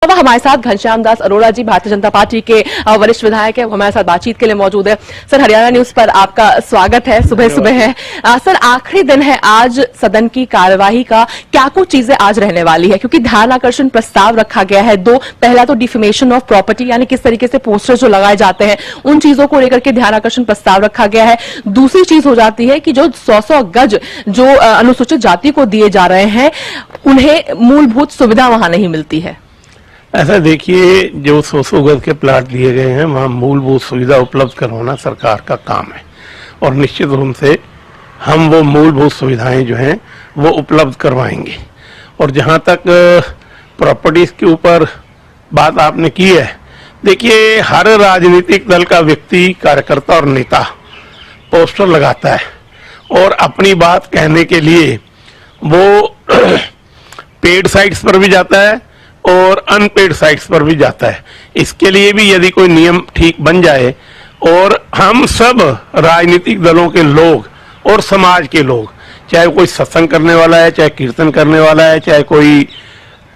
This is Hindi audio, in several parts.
अब हमारे साथ घनश्याम दास अरोड़ा जी भारतीय जनता पार्टी के वरिष्ठ विधायक है, वो हमारे साथ बातचीत के लिए मौजूद है। सर, हरियाणा न्यूज पर आपका स्वागत है। सुबह सुबह है सर, आखिरी दिन है आज सदन की कार्यवाही का, क्या कुछ चीजें आज रहने वाली है? क्योंकि ध्यान आकर्षण प्रस्ताव रखा गया है दो। पहला तो डिफेमेशन ऑफ प्रॉपर्टी, यानी किस तरीके से पोस्टर जो लगाए जाते हैं उन चीजों को लेकर के ध्यान आकर्षण प्रस्ताव रखा गया है। दूसरी चीज हो जाती है कि जो 100 गज जो अनुसूचित जाति को दिए जा रहे हैं उन्हें मूलभूत सुविधा वहां नहीं मिलती है। ऐसा देखिए, जो 100 गज के प्लाट दिए गए हैं वहाँ मूलभूत सुविधा उपलब्ध करवाना सरकार का काम है और निश्चित रूप से हम वो मूलभूत सुविधाएं जो हैं वो उपलब्ध करवाएंगे। और जहाँ तक प्रॉपर्टीज के ऊपर बात आपने की है, देखिए हर राजनीतिक दल का व्यक्ति, कार्यकर्ता और नेता पोस्टर लगाता है और अपनी बात कहने के लिए वो पेड साइट्स पर भी जाता है और अनपेड साइट्स पर भी जाता है। इसके लिए भी यदि कोई नियम ठीक बन जाए और हम सब राजनीतिक दलों के लोग और समाज के लोग, चाहे कोई सत्संग करने वाला है, चाहे कीर्तन करने वाला है, चाहे कोई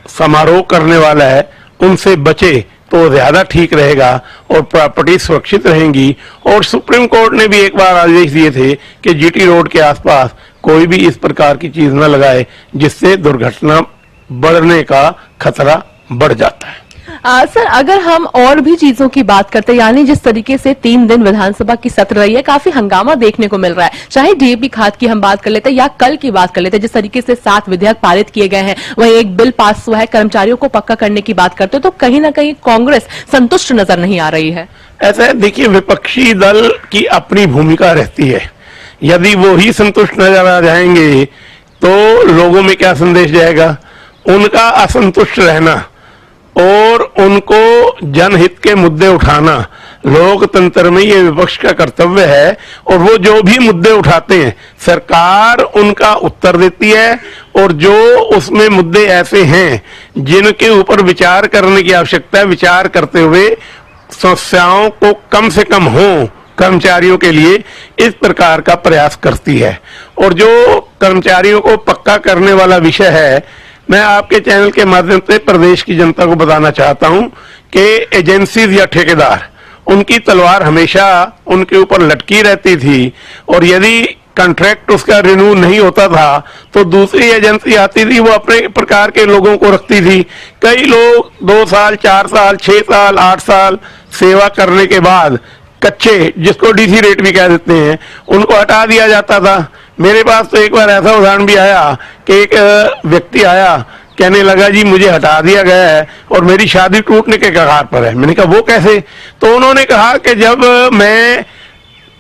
समारोह करने वाला है, उनसे बचे तो ज्यादा ठीक रहेगा और प्रॉपर्टी सुरक्षित रहेंगी। और सुप्रीम कोर्ट ने भी एक बार आदेश दिए थे कि जीटी रोड के आसपास कोई भी इस प्रकार की चीज न लगाए जिससे दुर्घटना बढ़ने का खतरा बढ़ जाता है। सर, अगर हम और भी चीजों की बात करते हैं, यानी जिस तरीके से 3 दिन विधानसभा की सत्र रही है, काफी हंगामा देखने को मिल रहा है। चाहे डीएपी खाद की हम बात कर लेते हैं या कल की बात कर लेते हैं, जिस तरीके से 7 विधेयक पारित किए गए हैं, वहीं एक बिल पास हुआ है कर्मचारियों को पक्का करने की बात करते हैं, तो कहीं ना कहीं कांग्रेस संतुष्ट नजर नहीं आ रही है। ऐसा है, देखिए विपक्षी दल की अपनी भूमिका रहती है। यदि वो ही संतुष्ट नजर आ जाएंगे तो लोगों में क्या संदेश जाएगा? उनका असंतुष्ट रहना और उनको जनहित के मुद्दे उठाना लोकतंत्र में ये विपक्ष का कर्तव्य है। और वो जो भी मुद्दे उठाते हैं सरकार उनका उत्तर देती है, और जो उसमें मुद्दे ऐसे हैं जिनके ऊपर विचार करने की आवश्यकता है, विचार करते हुए समस्याओं को कम से कम हो कर्मचारियों के लिए, इस प्रकार का प्रयास करती है। और जो कर्मचारियों को पक्का करने वाला विषय है, मैं आपके चैनल के माध्यम से प्रदेश की जनता को बताना चाहता हूं कि एजेंसीज या ठेकेदार, उनकी तलवार हमेशा उनके ऊपर लटकी रहती थी और यदि कॉन्ट्रैक्ट उसका रिन्यू नहीं होता था तो दूसरी एजेंसी आती थी, वो अपने प्रकार के लोगों को रखती थी। कई लोग 2 साल, 4 साल, 6 साल, 8 साल सेवा करने के बाद कच्चे, जिसको डीसी रेट भी कह देते हैं, उनको हटा दिया जाता था। मेरे पास तो एक बार ऐसा उदाहरण भी आया कि एक व्यक्ति आया, कहने लगा जी मुझे हटा दिया गया है और मेरी शादी टूटने के कगार पर है। मैंने कहा वो कैसे? तो उन्होंने कहा कि जब मैं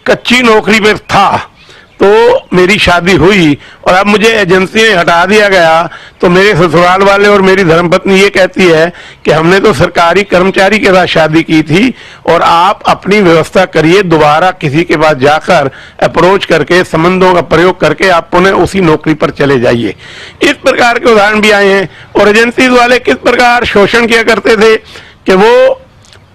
कच्ची नौकरी पर था तो मेरी शादी हुई और अब मुझे एजेंसी में हटा दिया गया, तो मेरे ससुराल वाले और मेरी धर्मपत्नी ये कहती है कि हमने तो सरकारी कर्मचारी के साथ शादी की थी और आप अपनी व्यवस्था करिए, दोबारा किसी के पास जाकर अप्रोच करके संबंधों का प्रयोग करके आप पुनः उसी नौकरी पर चले जाइए। इस प्रकार के उदाहरण भी आए हैं। और एजेंसी वाले किस प्रकार शोषण किया करते थे कि वो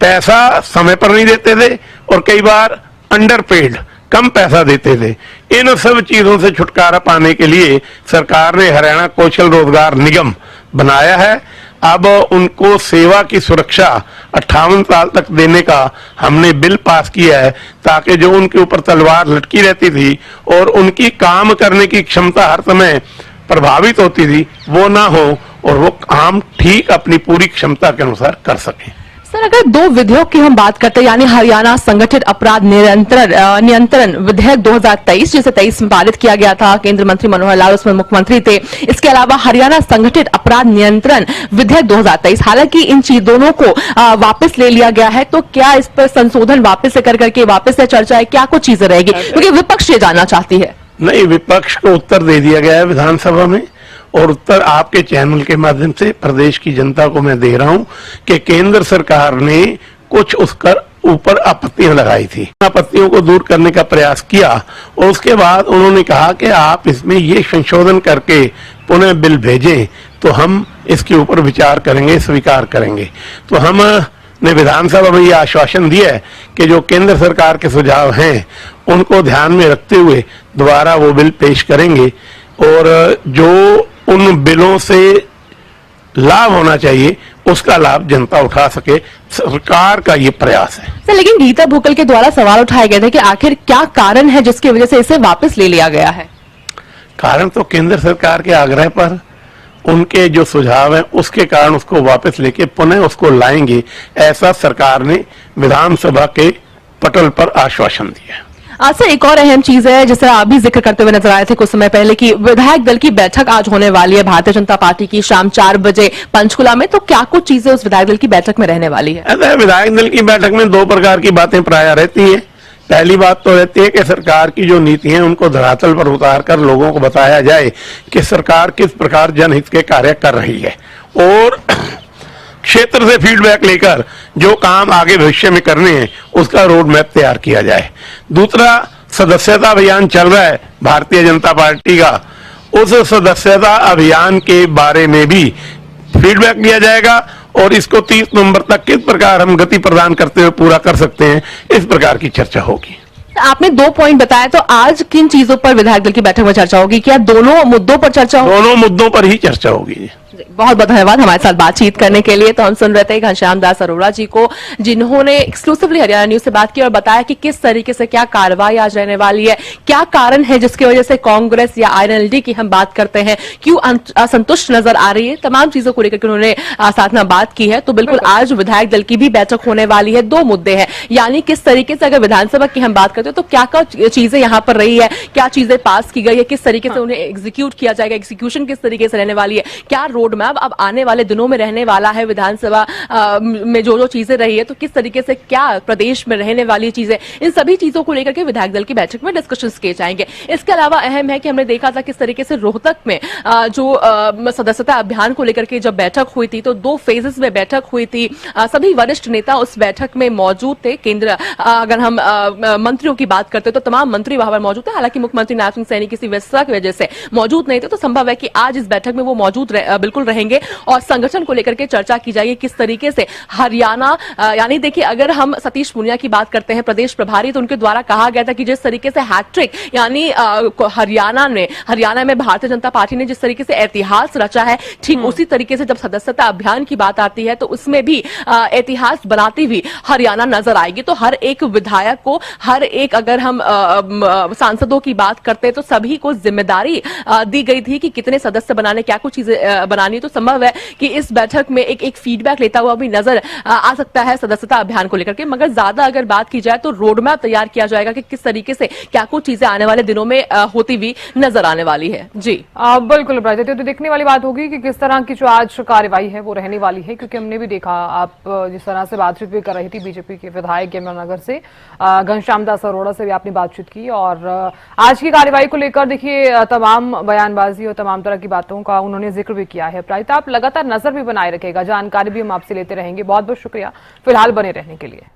पैसा समय पर नहीं देते थे और कई बार अंडरपेड, कम पैसा देते थे। इन सब चीजों से छुटकारा पाने के लिए सरकार ने हरियाणा कौशल रोजगार निगम बनाया है। अब उनको सेवा की सुरक्षा 58 साल तक देने का हमने बिल पास किया है, ताकि जो उनके ऊपर तलवार लटकी रहती थी और उनकी काम करने की क्षमता हर समय प्रभावित होती थी, वो ना हो और वो काम ठीक अपनी पूरी क्षमता के अनुसार कर सकें। सर, अगर 2 विधेयक की हम बात करते हैं, यानी हरियाणा संगठित अपराध नियंत्रण विधेयक 2023, जिसे 23 में पारित किया गया था, केंद्रीय मंत्री मनोहर लाल उसमें मुख्यमंत्री थे। इसके अलावा हरियाणा संगठित अपराध नियंत्रण विधेयक 2023, हालांकि इन दोनों को वापस ले लिया गया है, तो क्या इस पर संशोधन वापस से करके वापस से चर्चा है, क्या कुछ चीजें रहेगी? क्योंकि विपक्ष ये जानना चाहती है। नहीं, विपक्ष को उत्तर दे दिया गया है विधानसभा में और उत्तर आपके चैनल के माध्यम से प्रदेश की जनता को मैं दे रहा हूं कि केंद्र सरकार ने कुछ उसका ऊपर आपत्तियां लगाई थी, आपत्तियों को दूर करने का प्रयास किया और उसके बाद उन्होंने कहा कि आप इसमें ये संशोधन करके पुनः बिल भेजें तो हम इसके ऊपर विचार करेंगे, स्वीकार करेंगे। तो हमने विधानसभा में ये आश्वासन दिया है कि जो केंद्र सरकार के सुझाव हैं उनको ध्यान में रखते हुए दोबारा वो बिल पेश करेंगे और जो उन बिलों से लाभ होना चाहिए उसका लाभ जनता उठा सके, सरकार का ये प्रयास है। सर, लेकिन गीता भुक्कल के द्वारा सवाल उठाए गए थे कि आखिर क्या कारण है जिसकी वजह से इसे वापस ले लिया गया है। कारण तो केंद्र सरकार के आग्रह पर, उनके जो सुझाव हैं उसके कारण उसको वापस लेके पुनः उसको लाएंगे, ऐसा सरकार ने विधानसभा के पटल पर आश्वासन दिया। सर, एक और अहम चीज है जिसे आप भी जिक्र करते हुए नजर आए थे कुछ समय पहले कि विधायक दल की बैठक आज होने वाली है भारतीय जनता पार्टी की शाम 4 बजे पंचकुला में, तो क्या कुछ चीजें उस विधायक दल की बैठक में रहने वाली है? ऐसा है, विधायक दल की बैठक में 2 प्रकार की बातें प्राय रहती हैं। पहली बात तो रहती है कि सरकार की जो नीति है उनको धरातल पर उतार कर लोगों को बताया जाए कि सरकार किस प्रकार जनहित के कार्य कर रही है, और क्षेत्र से फीडबैक लेकर जो काम आगे भविष्य में करने हैं उसका रोड मैप तैयार किया जाए। दूसरा, सदस्यता अभियान चल रहा है भारतीय जनता पार्टी का, उस सदस्यता अभियान के बारे में भी फीडबैक लिया जाएगा और इसको 30 नवंबर तक किस प्रकार हम गति प्रदान करते हुए पूरा कर सकते हैं, इस प्रकार की चर्चा होगी। आपने 2 पॉइंट बताया, तो आज किन चीजों पर विधायक दल की बैठक में चर्चा होगी? क्या दोनों मुद्दों पर चर्चा होगी? दोनों मुद्दों पर ही चर्चा होगी। बहुत बहुत धन्यवाद हमारे साथ बातचीत करने के लिए। तो हम सुन रहे थे घनश्याम दास अरोड़ा जी को, जिन्होंने एक्सक्लूसिवली हरियाणा न्यूज से बात की और बताया कि किस तरीके से क्या कार्रवाई आज रहने वाली है, क्या कारण है जिसकी वजह से कांग्रेस या आईएनएलडी की हम बात करते हैं क्यों असंतुष्ट नजर आ रही है, तमाम चीजों को लेकर उन्होंने साथ में बात की है। तो बिल्कुल आज विधायक दल की भी बैठक होने वाली है। 2 मुद्दे हैं, यानी किस तरीके से अगर विधानसभा की हम बात करते हैं तो क्या क्या चीजें यहाँ पर रही है, क्या चीजें पास की गई है, किस तरीके से उन्हें एग्जीक्यूट किया जाएगा, एग्जीक्यूशन किस तरीके से रहने वाली है, क्या रोड मैप अब आने वाले दिनों में रहने वाला है, विधानसभा में जो चीजें रही है तो किस तरीके से क्या प्रदेश में रहने वाली चीजें, इन सभी चीजों को लेकर के विधायक दल की बैठक में डिस्कशंस किए जाएंगे। इसके अलावा अहम है कि हमने देखा था किस तरीके से रोहतक में जो सदस्यता अभियान को लेकर के जब बैठक हुई थी तो 2 फेजेस में बैठक हुई थी। सभी वरिष्ठ नेता उस बैठक में मौजूद थे। केंद्र अगर हम मंत्रियों की बात करते तो तमाम मंत्री वहां पर मौजूद थे। हालांकि मुख्यमंत्री नारायण सिंह सैनी किसी व्यस्तता की वजह से मौजूद नहीं थे, तो संभव है कि आज इस बैठक में वो मौजूद बिल्कुल रहेंगे और संगठन को लेकर के चर्चा की जाएगी किस तरीके से हरियाणा, यानी देखिए अगर हम सतीश पूनिया की बात करते हैं प्रदेश प्रभारी, तो उनके द्वारा कहा गया था कि जिस तरीके से हैट्रिक यानी हरियाणा में भारतीय जनता पार्टी ने जिस तरीके से इतिहास रचा है, ठीक उसी तरीके से जब सदस्यता अभियान की बात आती है तो उसमें भी इतिहास बनाती हुई हरियाणा नजर आएगी। तो हर एक विधायक को, हर एक अगर हम सांसदों की बात करते हैं तो सभी को जिम्मेदारी दी गई थी कि कितने सदस्य बनाने, क्या कुछ चीजें बनानी। तो संभव है कि इस बैठक में एक फीडबैक लेता हुआ भी नजर आ सकता है सदस्यता अभियान को लेकर के। मगर ज्यादा अगर बात की जाए तो रोड मैप तैयार किया जाएगा कि किस तरीके से क्या कुछ चीजें आने वाले दिनों में होती हुई नजर आने वाली है। जी बिल्कुल प्राय, तो देखने वाली बात होगी कि किस तरह की जो आज कार्यवाही है वो रहने वाली है, क्योंकि हमने भी देखा आप जिस तरह से बातचीत भी कर रही थी बीजेपी के विधायक यमुनानगर से घनश्याम दास अरोड़ा से भी आपने बातचीत की और आज की कार्यवाही को लेकर देखिए तमाम बयानबाजी और तमाम तरह की बातों का उन्होंने जिक्र भी किया है। प्राय, आप लगातार नजर भी बनाए रखेगा, जानकारी भी हम आपसे लेते रहेंगे। बहुत बहुत शुक्रिया फिलहाल बने रहने के लिए।